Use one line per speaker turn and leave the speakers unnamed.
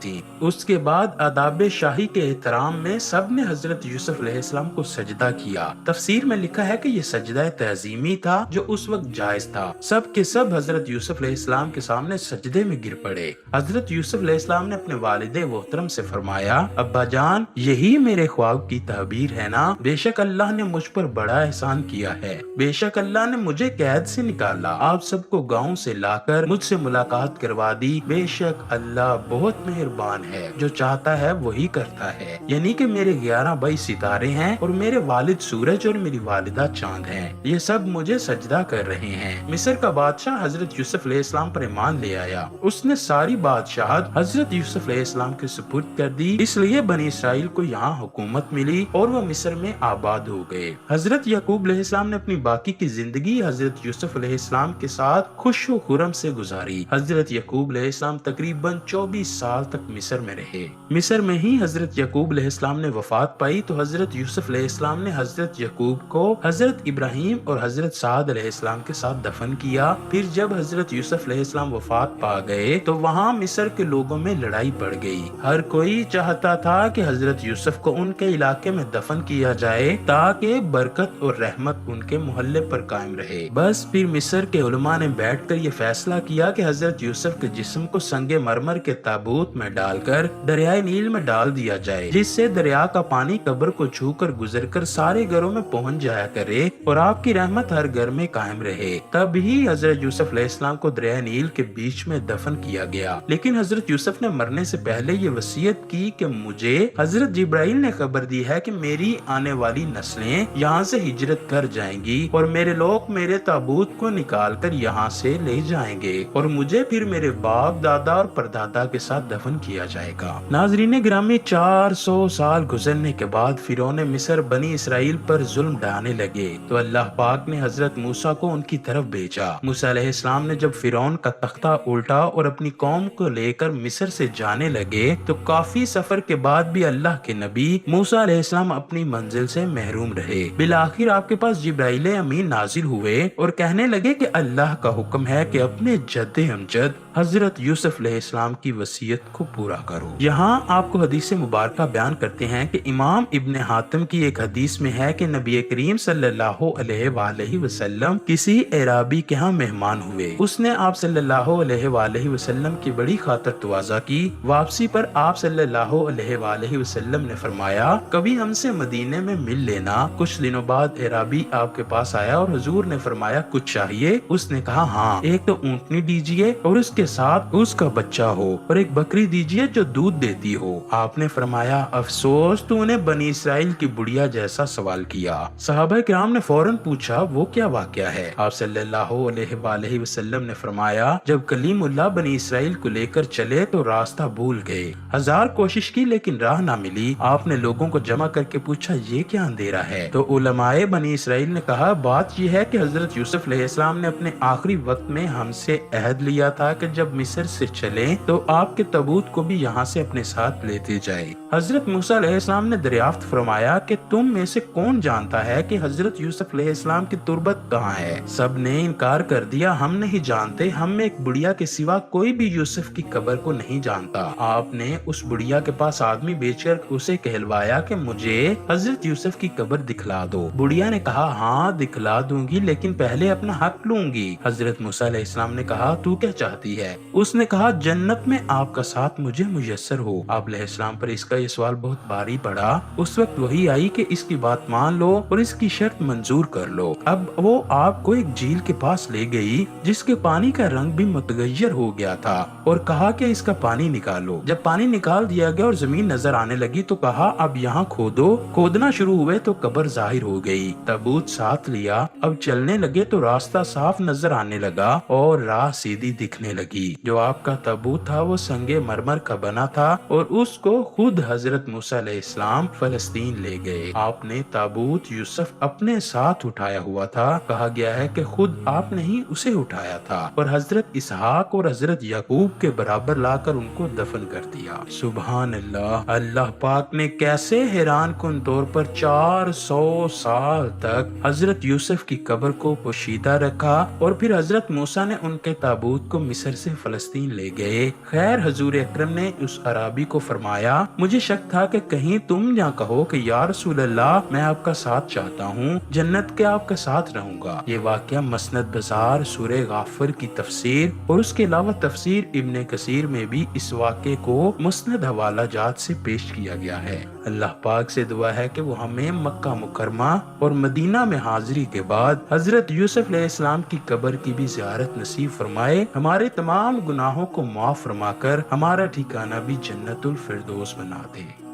تھی۔ اس کے بعد آداب شاہی کے احترام میں سب نے حضرت یوسف علیہ السلام کو سجدہ کیا۔ تفسیر میں لکھا ہے کہ یہ سجدہ تعظیمی تھا جو اس وقت جائز تھا۔ سب کے سب حضرت یوسف علیہ السلام کے سامنے سجدے میں گر پڑے۔ حضرت یوسف علیہ السلام نے اپنے والد محترم سے فرمایا، ابا جان، یہی میرے خواب کی تعبیر ہے نا؟ بے شک اللہ نے مجھ پر بڑا احسان کیا ہے۔ بے شک اللہ نے مجھے قید سے نکالا، آپ سب کو گاؤں سے لا کر مجھ سے ملاقات کروا دی۔ بے شک اللہ بہت مہربان ہے، جو چاہتا ہے وہی کرتا ہے۔ یعنی کہ میرے 11 بھائی ستارے ہیں اور میرے والد سورج اور میری والدہ چاند ہیں، یہ سب مجھے سجدہ کر رہے ہیں۔ مصر کا بادشاہ حضرت یوسف علیہ السلام پر ایمان لے آیا۔ اس نے ساری بادشاہت حضرت یوسف علیہ السلام کے سپرد کر دی، اس لیے بنی اسرائیل کو یہاں حکومت ملی اور وہ مصر میں آباد ہو گئے۔ حضرت یعقوب علیہ السلام نے اپنی باقی کی زندگی حضرت یوسف علیہ السلام کے ساتھ خوش و خرم سے گزاری۔ حضرت یعقوب علیہ السلام تقریباً 24 سال تک مصر میں رہے۔ مصر میں ہی حضرت یعقوب علیہ السلام نے وفات پائی تو حضرت یوسف علیہ السلام نے حضرت یعقوب کو حضرت ابراہیم اور حضرت سعد علیہ السلام کے ساتھ دفن کیا۔ پھر جب حضرت یوسف علیہ السلام وفات پا گئے تو وہاں مصر کے لوگوں میں لڑائی پڑ گئی۔ ہر کوئی چاہتا تھا کہ حضرت یوسف کو ان کے علاقے میں دفن کیا جائے تاکہ برکت اور رحمت ان کے محلے پر قائم رہے۔ بس پھر مصر کے علماء نے بیٹھ کر یہ فیصلہ کیا کہ حضرت یوسف کے جسم کو سنگ مرمر کے تابوت میں ڈال کر دریائے نیل میں ڈال دیا جائے، جس سے دریا کا پانی قبر کو چھو کر گزر کر سارے گھروں میں پہنچ جایا کرے اور آپ کی رحمت ہر گھر میں قائم رہے۔ تب ہی حضرت یوسف علیہ السلام کو دریائے نیل کے بیچ میں دفن کیا گیا۔ لیکن حضرت یوسف نے مرنے سے پہلے یہ وصیت کی کہ مجھے حضرت جبرائیل نے خبر دی ہے کہ میری آنے والی نسلیں یہاں سے ہجرت کر جائیں گی اور میرے لوگ میرے تابوت کو نکال کر یہاں سے لے جائیں گے اور مجھے پھر میرے باپ، دادا اور پردادا کے ساتھ دفن کیا جائے گا۔ ناظرین گرامی، 400 سال گزرنے کے بعد فرعون مصر بنی اسرائیل پر ظلم ڈھانے لگے تو اللہ پاک نے حضرت موسیٰ کو ان کی طرف بھیجا۔ موسیٰ علیہ السلام نے جب فرعون کا تختہ الٹا اور اپنی قوم کو لے کر مصر سے جانے لگے تو کافی سفر کے بعد بھی اللہ کے نبی موسیٰ علیہ السلام اپنی منزل سے محروم رہے۔ بالآخر آپ کے پاس جبرائیل امین نازل ہوئے اور کہنے لگے کہ اللہ کا حکم ہے کہ اپنے جد امجد حضرت یوسف علیہ السلام کی وصیت کو پورا کرو۔ یہاں آپ کو حدیث مبارکہ بیان کرتے ہیں کہ امام ابن حاتم کی ایک حدیث میں ہے کہ نبی کریم صلی اللہ علیہ وآلہ وسلم کسی اعرابی کے ہاں مہمان ہوئے۔ اس نے آپ صلی اللہ علیہ وآلہ وسلم کی بڑی خاطر تواضع کی۔ واپسی پر آپ صلی اللہ علیہ وآلہ وسلم نے فرمایا، کبھی ہم سے مدینے میں مل لینا۔ کچھ دنوں بعد اعرابی آپ کے پاس آیا اور حضور نے فرمایا، کچھ چاہیے؟ اس نے کہا، ہاں، ایک تو اونٹنی دیجیے اور اس کے ساتھ اس کا بچہ ہو اور ایک بکری دیجیے جو دودھ دیتی ہو۔ آپ نے فرمایا، افسوس تو نے بنی اسرائیل کی بڑیا جیسا سوال کیا۔ صحابہ کرام نے فوراً پوچھا، وہ کیا واقعہ ہے؟ آپ صلی اللہ علیہ وآلہ وسلم نے فرمایا، جب کلیم اللہ بنی اسرائیل کو لے کر چلے تو راستہ بھول گئے، 1000 کوشش کی لیکن راہ نہ ملی۔ آپ نے لوگوں کو جمع کر کے پوچھا، یہ کیا اندھیرا ہے؟ تو علماء بنی اسرائیل نے کہا، بات یہ ہے کہ حضرت یوسف علیہ السلام نے اپنے آخری وقت میں ہم سے عہد لیا تھا کہ جب مصر سے چلیں تو آپ کے تابوت کو بھی یہاں سے اپنے ساتھ لیتے جائے۔ حضرت موسیٰ علیہ السلام نے دریافت فرمایا کہ تم میں سے کون جانتا ہے کہ حضرت یوسف علیہ السلام کی تربت کہاں ہے؟ سب نے انکار کر دیا، ہم نہیں جانتے، ہم میں ایک بڑیا کے سوا کوئی بھی یوسف کی قبر کو نہیں جانتا۔ آپ نے اس بڑیا کے پاس آدمی بھیج کر اسے کہلوایا کہ مجھے حضرت یوسف کی قبر دکھلا دو۔ بڑیا نے کہا، ہاں دکھلا دوں گی لیکن پہلے اپنا حق لوں گی۔ حضرت موسیٰ علیہ السلام نے کہا، تو کیا چاہتی ہے؟ اس نے کہا، جنت میں آپ کا ساتھ مجھے میسر ہو۔ آپ علیہ السلام پر اس کا یہ سوال بہت بھاری پڑا۔ اس وقت وہی آئی کہ اس کی بات مان لو اور اس کی شرط منظور کر لو۔ اب وہ آپ کو ایک جھیل کے پاس لے گئی جس کے پانی کا رنگ بھی متغیر ہو گیا تھا اور کہا کہ اس کا پانی نکالو۔ جب پانی نکال دیا گیا اور زمین نظر آنے لگی تو کہا، اب یہاں کھودو۔ کھودنا شروع ہوئے تو قبر ظاہر ہو گئی۔ تابوت ساتھ لیا، اب چلنے لگے تو راستہ صاف نظر آنے لگا اور راہ سیدھی دکھنے لگی۔ جو آپ کا تابوت تھا وہ سنگ مرمر کا بنا تھا اور اس کو خود حضرت موسیٰ علیہ السلام فلسطین لے گئے۔ آپ نے تابوت یوسف اپنے ساتھ اٹھایا ہوا تھا، کہا گیا ہے کہ خود آپ نے ہی اسے اٹھایا تھا اور حضرت اسحاق اور حضرت یعقوب کے برابر لا کر ان کو دفن کر دیا۔ سبحان اللہ، اللہ پاک نے کیسے حیران کن طور پر 400 سال تک حضرت یوسف کی قبر کو پوشیدہ رکھا اور پھر حضرت موسیٰ نے ان کے تابوت کو مصر سے فلسطین لے گئے۔ خیر حضور اکرم نے اس عرابی کو فرمایا، مجھے شک تھا کہ کہیں تم نہ کہو کہ یا رسول اللہ میں آپ کا ساتھ چاہتا ہوں، جنت کے آپ کے ساتھ رہوں گا۔ یہ واقعہ مسند بازار سورہ غافر کی تفسیر اور اس کے علاوہ تفسیر ابن کثیر میں بھی اس واقعے کو مسند حوالہ جات سے پیش کیا گیا ہے۔ اللہ پاک سے دعا ہے کہ وہ ہمیں مکہ مکرمہ اور مدینہ میں حاضری کے بعد حضرت یوسف علیہ السلام کی قبر کی بھی زیارت نصیب فرمائے، ہمارے تمام گناہوں کو معاف فرما کر ہمارا ٹھکانہ بھی جنت الفردوس بنا دے۔